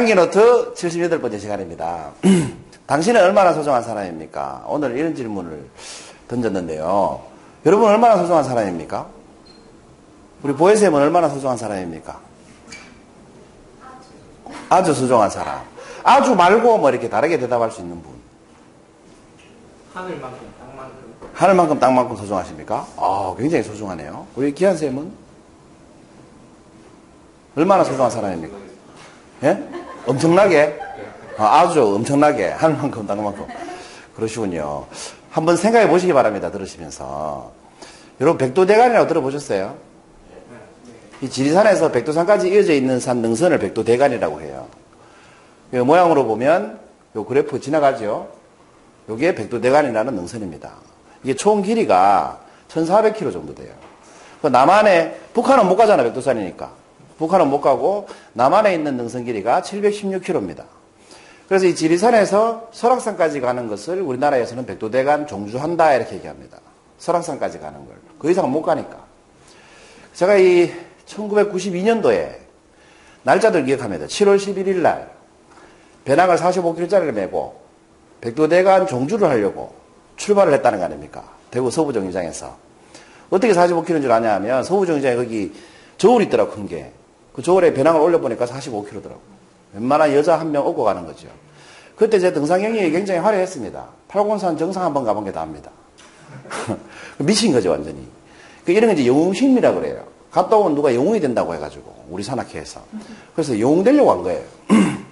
장기노트 78번째 시간입니다. 당신은 얼마나 소중한 사람입니까? 오늘 이런 질문을 던졌는데요. 여러분 얼마나 소중한 사람입니까? 우리 보혜쌤은 얼마나 소중한 사람입니까? 아주 소중한 사람. 아주 말고 뭐 이렇게 다르게 대답할 수 있는 분. 하늘만큼 땅만큼. 하늘만큼 땅만큼 소중하십니까? 굉장히 소중하네요. 우리 기한쌤은 얼마나 소중한 사람입니까? 예? 엄청나게? 아주 엄청나게 하늘만큼 땅만큼. 그러시군요. 한번 생각해 보시기 바랍니다. 들으시면서. 여러분 백도대간이라고 들어보셨어요? 이 지리산에서 백두산까지 이어져 있는 산 능선을 백도대간이라고 해요. 이 모양으로 보면 요 그래프 지나가죠. 요게 백도대간이라는 능선입니다. 이게 총 길이가 1400km 정도 돼요. 남한에, 북한은 못 가잖아, 백두산이니까. 북한은 못 가고 남한에 있는 능선 길이가 716km입니다. 그래서 이 지리산에서 설악산까지 가는 것을 우리나라에서는 백도대간 종주한다 이렇게 얘기합니다. 설악산까지 가는 걸. 그 이상은 못 가니까. 제가 이 1992년도에 날짜들 기억합니다. 7월 11일 날 배낭을 45kg짜리를 메고 백도대간 종주를 하려고 출발을 했다는 거 아닙니까? 대구 서부정류장에서. 어떻게 45kg인 줄 아냐 하면 서부정류장에 거기 저울 있더라고, 큰 게. 그 저울에 배낭을 올려보니까 45kg더라고. 웬만한 여자 한 명 업고 가는 거죠. 그때 제 등산 경력이 굉장히 화려했습니다. 팔공산 정상 한번 가본 게 다입니다. 미친 거죠, 완전히. 이런 게 이제 영웅심이라고 그래요. 갔다 오면 누가 영웅이 된다고 해가지고, 우리 산악회에서. 그래서 영웅 되려고 한 거예요.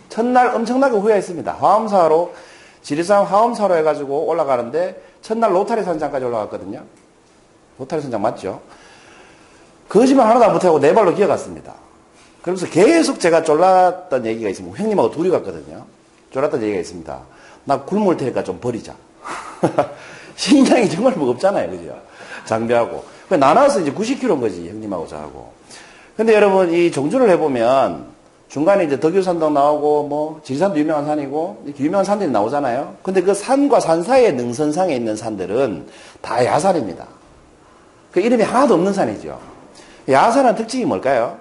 첫날 엄청나게 후회했습니다. 화엄사로, 지리산 화엄사로 해가지고 올라가는데, 첫날 로타리 산장까지 올라갔거든요. 로타리 산장 맞죠? 거짓말 하나도 안 못하고 네 발로 기어갔습니다. 그러면서 계속 제가 졸랐던 얘기가 있습니다. 형님하고 둘이 갔거든요. 졸랐던 얘기가 있습니다. 나 굶을 테니까 좀 버리자. 신장이 정말 무겁잖아요. 그죠? 장비하고. 나눠서 이제 90kg인 거지, 형님하고 저하고. 근데 여러분, 이 종주를 해보면, 중간에 이제 덕유산도 나오고, 뭐, 지리산도 유명한 산이고, 이렇게 유명한 산들이 나오잖아요. 근데 그 산과 산 사이의 능선상에 있는 산들은 다 야산입니다. 그 이름이 하나도 없는 산이죠. 야산의 특징이 뭘까요?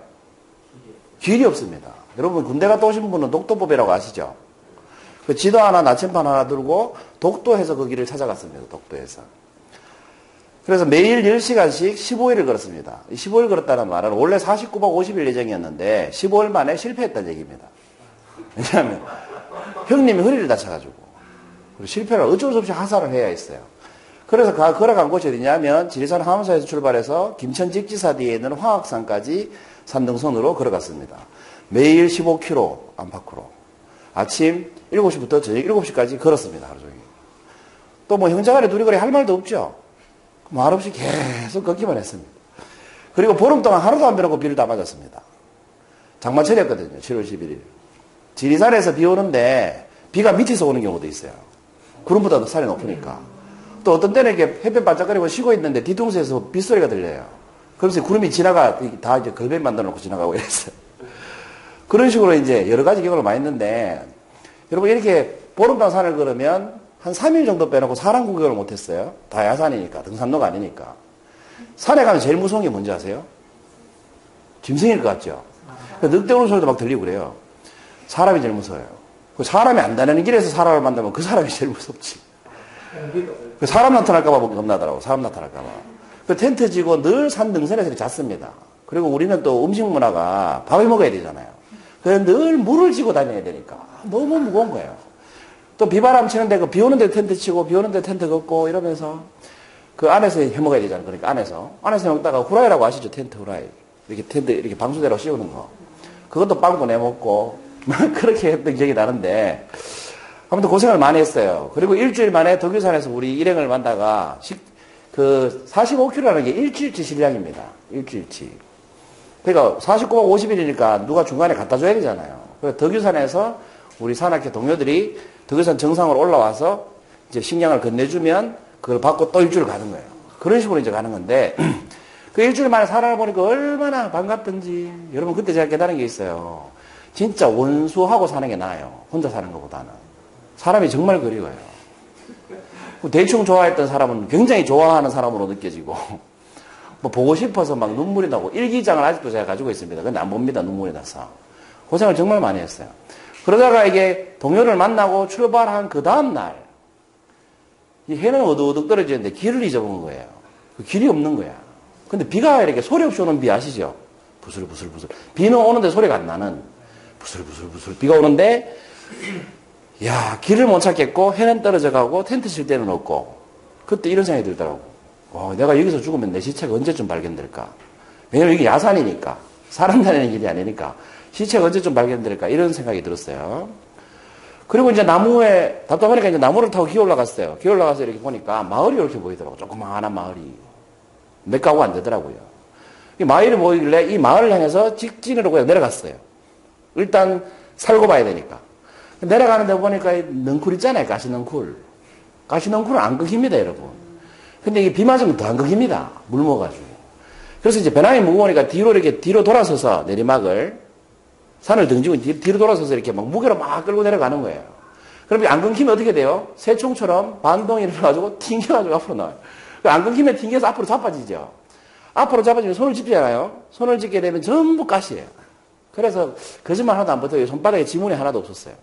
길이 없습니다. 여러분, 군대 갔다 오신 분은 독도법이라고 아시죠? 그 지도 하나, 나침반 하나 들고, 독도에서 그 길을 찾아갔습니다. 독도에서. 그래서 매일 10시간씩 15일을 걸었습니다. 15일 걸었다는 말은 원래 49박 50일 예정이었는데 15일 만에 실패했다는 얘기입니다. 왜냐하면 형님이 허리를 다쳐가지고 실패를 어쩔 수 없이 하산을 해야 했어요. 그래서 걸어간 곳이 어디냐면 지리산 하엄사에서 출발해서 김천직지사 뒤에 있는 화학산까지 산등선으로 걸어갔습니다. 매일 15km 안팎으로 아침 7시부터 저녁 7시까지 걸었습니다. 하루 종일. 또 뭐 형제간에 둘이 그래 할 말도 없죠. 말없이 계속 걷기만 했습니다. 그리고 보름 동안 하루도 안 빼놓고 비를 다 맞았습니다. 장마철이었거든요. 7월 11일. 지리산에서 비 오는데 비가 밑에서 오는 경우도 있어요. 구름보다 산이 높으니까. 또 어떤 때는 이렇게 햇볕 반짝거리고 쉬고 있는데 뒤통수에서 빗소리가 들려요. 그러면서 구름이 다 이제 걸배 만들어 놓고 지나가고 이랬어요. 그런 식으로 이제 여러 가지 경험을 많이 했는데 여러분 이렇게 보름 동안 산을 걸으면 한 3일 정도 빼놓고 사람 구경을 못했어요. 다 야산이니까, 등산로가 아니니까. 산에 가면 제일 무서운 게 뭔지 아세요? 짐승일 것 같죠? 늑대 우는 소리도 막 들리고 그래요. 사람이 제일 무서워요. 사람이 안 다니는 길에서 사람을 만나면 그 사람이 제일 무섭지. 사람 나타날까봐 겁나더라고. 사람 나타날까봐. 그 텐트 지고 늘 산 등산에서 잤습니다. 그리고 우리는 또 음식 문화가 밥을 먹어야 되잖아요. 그래서 늘 물을 지고 다녀야 되니까 너무 무거운 거예요. 또 비바람 치는데 비 오는데 텐트 치고 비 오는데 텐트 걷고 이러면서 그 안에서 해 먹어야 되잖아요. 그러니까 안에서 먹다가 후라이라고 아시죠? 텐트 후라이. 이렇게 텐트 이렇게 방수대로 씌우는 거. 그것도 빵꾸 내 먹고 그렇게 했던 기억이 나는데 아무튼 고생을 많이 했어요. 그리고 일주일 만에 덕유산에서 우리 일행을 만나가 그 45km라는 게 일주일치 실량입니다. 일주일치. 그러니까 49박 50일이니까 누가 중간에 갖다 줘야 되잖아요. 그래서 덕유산에서 우리 산악회 동료들이 덕유산 정상으로 올라와서 이제 식량을 건네주면 그걸 받고 또 일주일 가는 거예요. 그런 식으로 이제 가는 건데 그 일주일 만에 사람을 보니까 얼마나 반갑던지 여러분 그때 제가 깨달은 게 있어요. 진짜 원수하고 사는 게 나아요. 혼자 사는 것보다는. 사람이 정말 그리워요. 대충 좋아했던 사람은 굉장히 좋아하는 사람으로 느껴지고 뭐 보고 싶어서 막 눈물이 나고 일기장을 아직도 제가 가지고 있습니다. 근데 안 봅니다. 눈물이 나서. 고생을 정말 많이 했어요. 그러다가 이게 동료를 만나고 출발한 그 다음날, 이 해는 어둑어둑 떨어지는데 길을 잊어본 거예요. 그 길이 없는 거야. 근데 비가 이렇게 소리 없이 오는 비 아시죠? 부슬부슬부슬. 비는 오는데 소리가 안 나는 부슬부슬부슬. 비가 오는데, 야, 길을 못 찾겠고, 해는 떨어져 가고, 텐트 칠 데는 없고, 그때 이런 생각이 들더라고. 내가 여기서 죽으면 내 시체가 언제쯤 발견될까? 왜냐면 이게 야산이니까. 사람 다니는 길이 아니니까. 시체가 언제쯤 발견될까? 이런 생각이 들었어요. 그리고 이제 나무에, 답답하니까 이제 나무를 타고 기어 올라갔어요. 기어 올라가서 이렇게 보니까 마을이 이렇게 보이더라고. 조그마한 마을이. 몇 가구가 안 되더라고요. 이 마을이 보이길래 이 마을을 향해서 직진으로 그냥 내려갔어요. 일단 살고 봐야 되니까. 내려가는데 보니까 넝쿨 있잖아요. 가시넝쿨. 가시넝쿨은 안 끊깁니다, 여러분. 근데 이게 비 맞으면 더 안 끊깁니다. 물 먹어가지고. 그래서 이제 배낭이 무거우니까 뒤로 돌아서서 내리막을 산을 등지고 뒤로 돌아서서 이렇게 막 무게로 막 끌고 내려가는 거예요. 그럼 안 끊기면 어떻게 돼요? 새총처럼 반동이 일어나가지고 튕겨가지고 앞으로 나와요. 안 끊기면 튕겨서 앞으로 자빠지죠. 앞으로 자빠지면 손을 짚잖아요. 손을 짚게 되면 전부 가시예요. 그래서 거짓말 하나도 안 버텨요. 손바닥에 지문이 하나도 없었어요.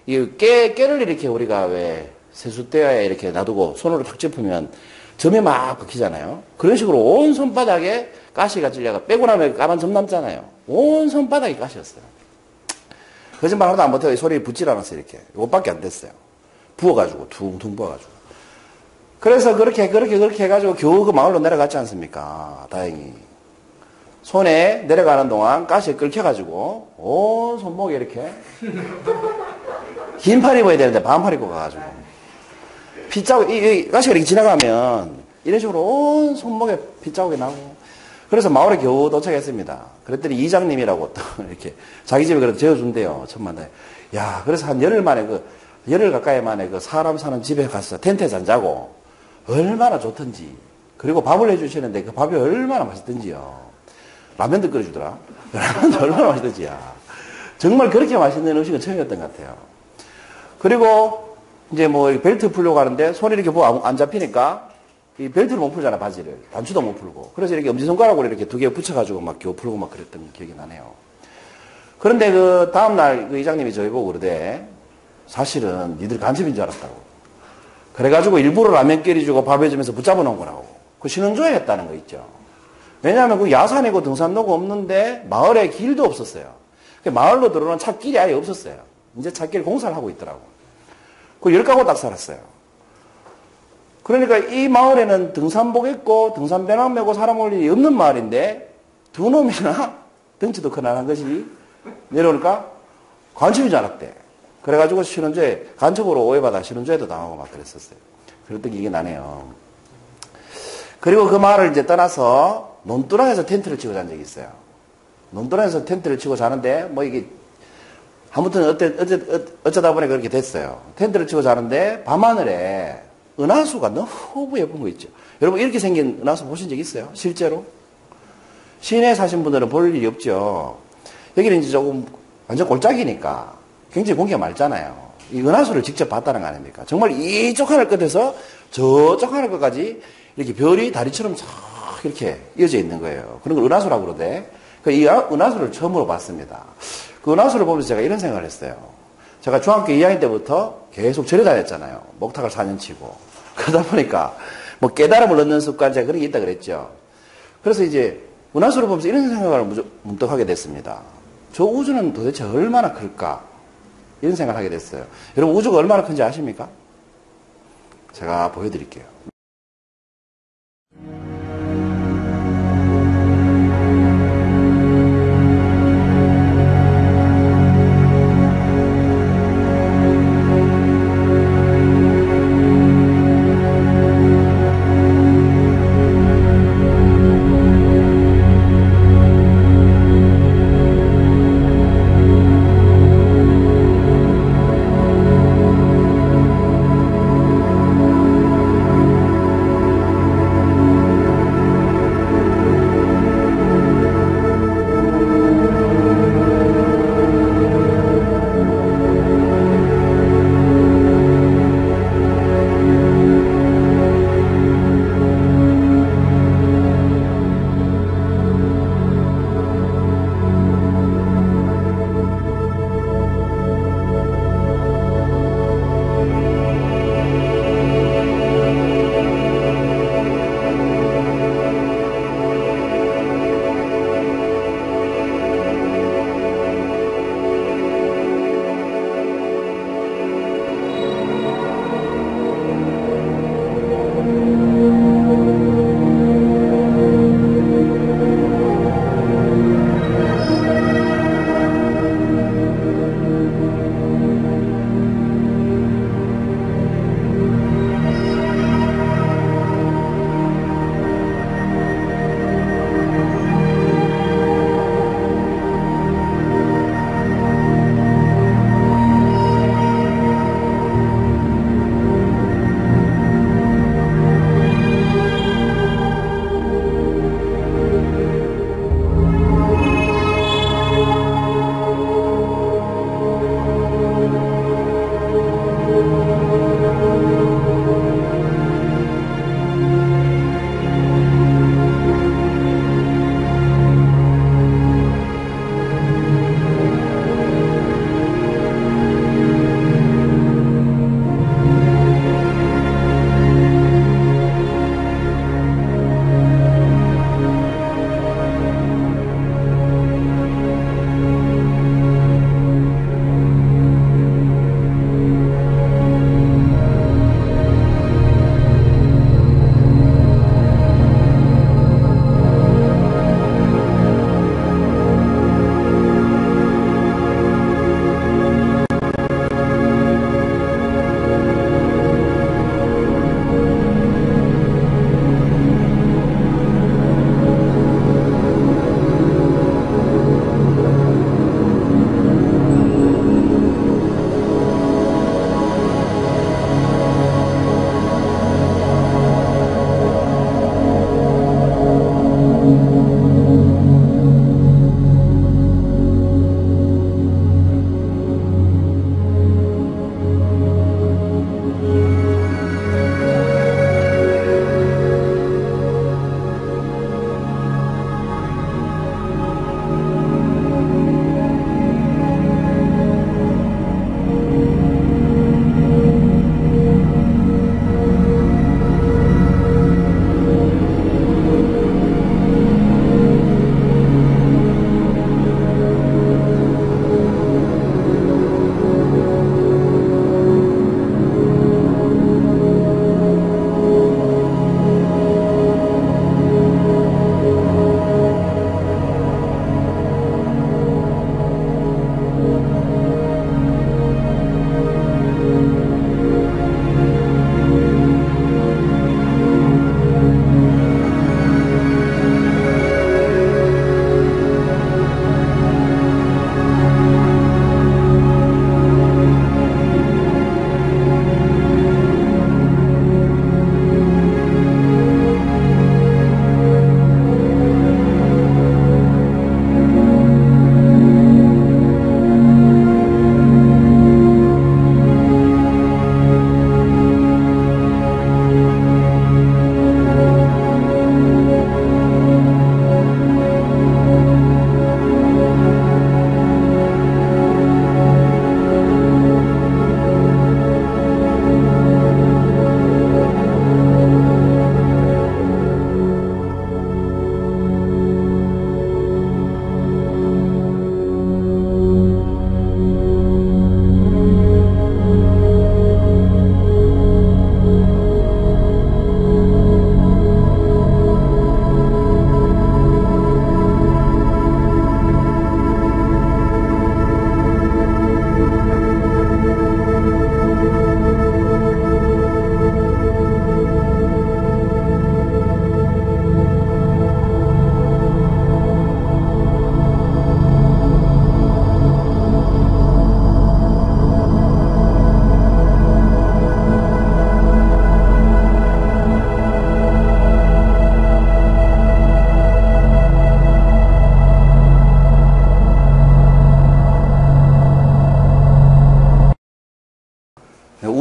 이 깨를 이렇게 우리가 왜 세숫대에 이렇게 놔두고 손으로 탁 짚으면 점이 막 박히잖아요. 그런 식으로 온 손바닥에 가시가 찔려가 빼고 나면 까만 점 남잖아요. 온 손바닥이 가시였어요. 거짓말 하나도 안 버텨요. 소리 붙질 않았어요. 이렇게. 이것밖에 안 됐어요. 부어가지고 퉁퉁 부어가지고. 그래서 그렇게 해가지고 겨우 그 마을로 내려갔지 않습니까? 다행히. 손에 내려가는 동안 가시에 끓여가지고 온 손목에 이렇게 긴 팔 입어야 되는데 반팔 입고 가가지고 핏자국, 이 가시가 이렇게 지나가면 이런 식으로 온 손목에 핏자국이 나고 그래서 마을에 겨우 도착했습니다. 그랬더니 이장님이라고 또 이렇게 자기 집에 그래도 재워준대요. 첫 만나요. 야, 그래서 한 열흘 만에 열흘 가까이 만에 그 사람 사는 집에 가서 텐트에서 안 자고 얼마나 좋던지. 그리고 밥을 해주시는데 그 밥이 얼마나 맛있던지요. 라면도 끓여주더라. 라면도 얼마나 맛있던지야. 정말 그렇게 맛있는 음식은 처음이었던 것 같아요. 그리고 이제 뭐 벨트 풀려고 하는데 손이 이렇게 안 잡히니까 이 벨트를 못 풀잖아, 바지를. 단추도 못 풀고. 그래서 이렇게 엄지손가락으로 이렇게 두 개 붙여가지고 막 겨우 풀고 막 그랬던 기억이 나네요. 그런데 그 다음날 그 이장님이 저희 보고 그러대. 사실은 니들 간첩인 줄 알았다고. 그래가지고 일부러 라면 끓여주고 밥 해주면서 붙잡아 놓은 거라고. 그 신혼조회 했다는 거 있죠. 왜냐하면 그 야산이고 등산로가 없는데 마을에 길도 없었어요. 마을로 들어오는 찻길이 아예 없었어요. 이제 찻길 공사를 하고 있더라고. 그 10가구 딱 살았어요. 그러니까 이 마을에는 등산복 입고 등산 배낭 메고 사람 올 일이 없는 마을인데 두 놈이나 덩치도 커나한 것이 내려오니까 간첩인 줄 알았대. 그래가지고 신혼조회, 간첩으로 오해받아 신혼조회도 당하고 막 그랬었어요. 그랬던 기억이 나네요. 그리고 그 마을을 이제 떠나서 논두렁에서 텐트를 치고 잔 적이 있어요. 논두렁에서 텐트를 치고 자는데 뭐 이게 아무튼 어쩌다 보니 그렇게 됐어요. 텐트를 치고 자는데 밤하늘에 은하수가 너무 예쁜 거 있죠. 여러분 이렇게 생긴 은하수 보신 적 있어요? 실제로? 시내에 사신 분들은 볼 일이 없죠. 여기는 이제 조금 완전 골짜기니까 굉장히 공기가 맑잖아요. 이 은하수를 직접 봤다는 거 아닙니까? 정말 이쪽 하늘 끝에서 저쪽 하늘 끝까지 이렇게 별이 다리처럼 쫙 이렇게 이어져 있는 거예요. 그런 걸 은하수라고 그러대. 이 은하수를 처음으로 봤습니다. 그 은하수를 보면서 제가 이런 생각을 했어요. 제가 중학교 2학년 때부터 계속 절에 다녔잖아요. 목탁을 4년 치고. 그러다 보니까 뭐 깨달음을 얻는 습관, 제가 그런 게 있다 그랬죠. 그래서 이제 은하수를 보면서 이런 생각을 문득 하게 됐습니다. 저 우주는 도대체 얼마나 클까? 이런 생각을 하게 됐어요. 여러분 우주가 얼마나 큰지 아십니까? 제가 보여드릴게요.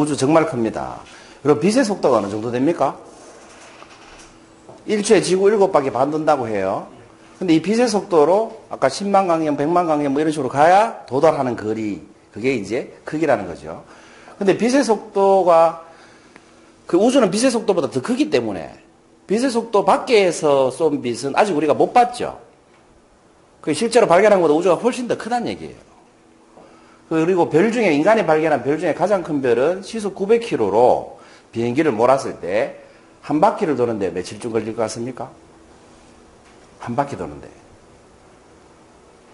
우주 정말 큽니다. 그리고 빛의 속도가 어느 정도 됩니까? 1초에 지구 7바퀴 반 돈다고 해요. 근데 이 빛의 속도로 아까 10만 광년, 100만 광년 뭐 이런 식으로 가야 도달하는 거리, 그게 이제 크기라는 거죠. 근데 빛의 속도가, 그 우주는 빛의 속도보다 더 크기 때문에 빛의 속도 밖에서 쏜 빛은 아직 우리가 못 봤죠. 그 실제로 발견한 것보다 우주가 훨씬 더 크다는 얘기예요. 그리고 별 중에, 인간이 발견한 별 중에 가장 큰 별은 시속 900km로 비행기를 몰았을 때 한 바퀴를 도는데 며칠쯤 걸릴 것 같습니까? 한 바퀴 도는데.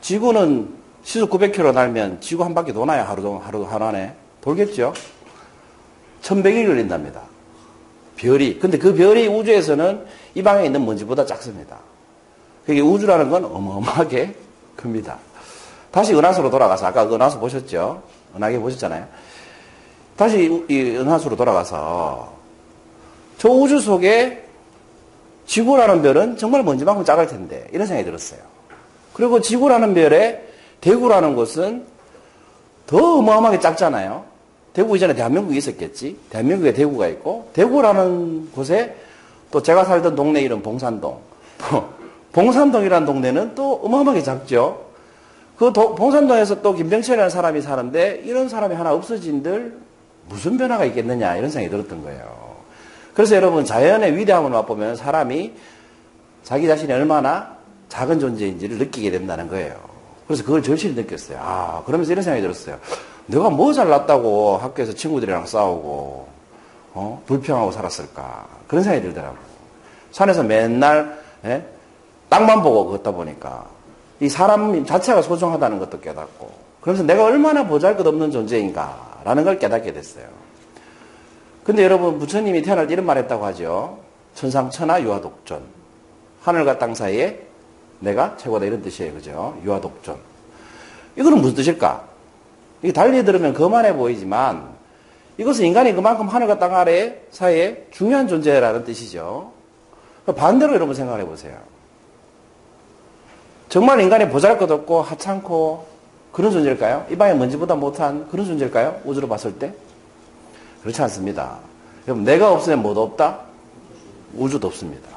지구는 시속 900km 날면 지구 한 바퀴 도나요? 하루 안에? 돌겠죠? 1100일 걸린답니다. 별이. 근데 그 별이 우주에서는 이 방에 있는 먼지보다 작습니다. 그게 우주라는 건 어마어마하게 큽니다. 다시 은하수로 돌아가서, 아까 은하수 보셨죠? 은하계 보셨잖아요. 다시 이 은하수로 돌아가서 저 우주 속에 지구라는 별은 정말 먼지만큼 작을 텐데 이런 생각이 들었어요. 그리고 지구라는 별에 대구라는 곳은 더 어마어마하게 작잖아요. 대구 이전에 대한민국이 있었겠지. 대한민국에 대구가 있고 대구라는 곳에 또 제가 살던 동네 이름 봉산동. 봉산동이라는 동네는 또 어마어마하게 작죠. 그 봉산동에서 또 김병철이라는 사람이 사는데 이런 사람이 하나 없어진들 무슨 변화가 있겠느냐 이런 생각이 들었던 거예요. 그래서 여러분 자연의 위대함을 맛보면 사람이 자기 자신이 얼마나 작은 존재인지를 느끼게 된다는 거예요. 그래서 그걸 절실히 느꼈어요. 아, 그러면서 이런 생각이 들었어요. 내가 뭐 잘났다고 학교에서 친구들이랑 싸우고 불평하고 살았을까 그런 생각이 들더라고요. 산에서 맨날 땅만 보고 걷다 보니까 이 사람 자체가 소중하다는 것도 깨닫고 그러면서 내가 얼마나 보잘것없는 존재인가라는 걸 깨닫게 됐어요. 근데 여러분 부처님이 태어날 때 이런 말 했다고 하죠. 천상천하 유아독존. 하늘과 땅 사이에 내가 최고다 이런 뜻이에요. 그죠? 유아독존. 이거는 무슨 뜻일까? 이게 달리 들으면 거만해 보이지만 이것은 인간이 그만큼 하늘과 땅 아래 사이에 중요한 존재라는 뜻이죠. 반대로 여러분 생각해 보세요. 정말 인간이 보잘것없고 하찮고 그런 존재일까요? 이 방에 먼지보다 못한 그런 존재일까요? 우주로 봤을 때? 그렇지 않습니다. 여러분 내가 없으면 뭐도 없다? 우주도 없습니다.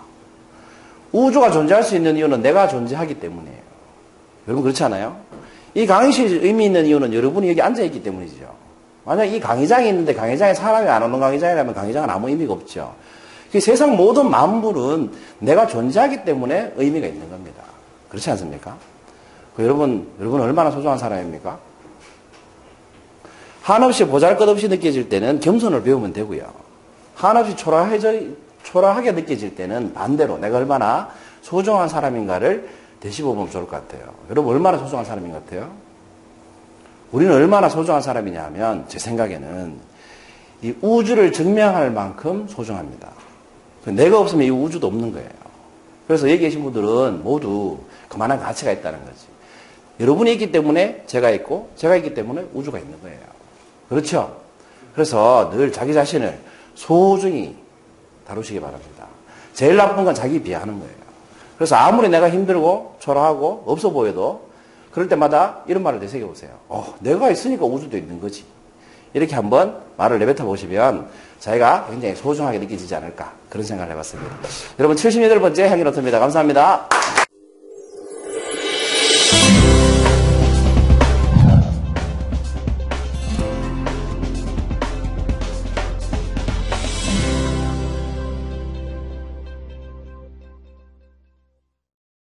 우주가 존재할 수 있는 이유는 내가 존재하기 때문이에요. 여러분 그렇지 않아요? 이 강의실이 의미 있는 이유는 여러분이 여기 앉아있기 때문이죠. 만약 이 강의장이 있는데 강의장에 사람이 안 오는 강의장이라면 강의장은 아무 의미가 없죠. 세상 모든 만물은 내가 존재하기 때문에 의미가 있는 겁니다. 그렇지 않습니까? 여러분 얼마나 소중한 사람입니까? 한없이 보잘것없이 느껴질 때는 겸손을 배우면 되고요. 한없이 초라하게 느껴질 때는 반대로 내가 얼마나 소중한 사람인가를 되짚어보면 좋을 것 같아요. 여러분 얼마나 소중한 사람인 것 같아요? 우리는 얼마나 소중한 사람이냐 하면 제 생각에는 이 우주를 증명할 만큼 소중합니다. 내가 없으면 이 우주도 없는 거예요. 그래서 여기 계신 분들은 모두 그만한 가치가 있다는 거지. 여러분이 있기 때문에 제가 있고 제가 있기 때문에 우주가 있는 거예요. 그렇죠? 그래서 늘 자기 자신을 소중히 다루시기 바랍니다. 제일 나쁜 건 자기 비하하는 거예요. 그래서 아무리 내가 힘들고 초라하고 없어 보여도 그럴 때마다 이런 말을 되새겨보세요. 내가 있으니까 우주도 있는 거지. 이렇게 한번 말을 내뱉어 보시면 자기가 굉장히 소중하게 느껴지지 않을까 그런 생각을 해봤습니다. 여러분 78번째 향기노트입니다. 감사합니다.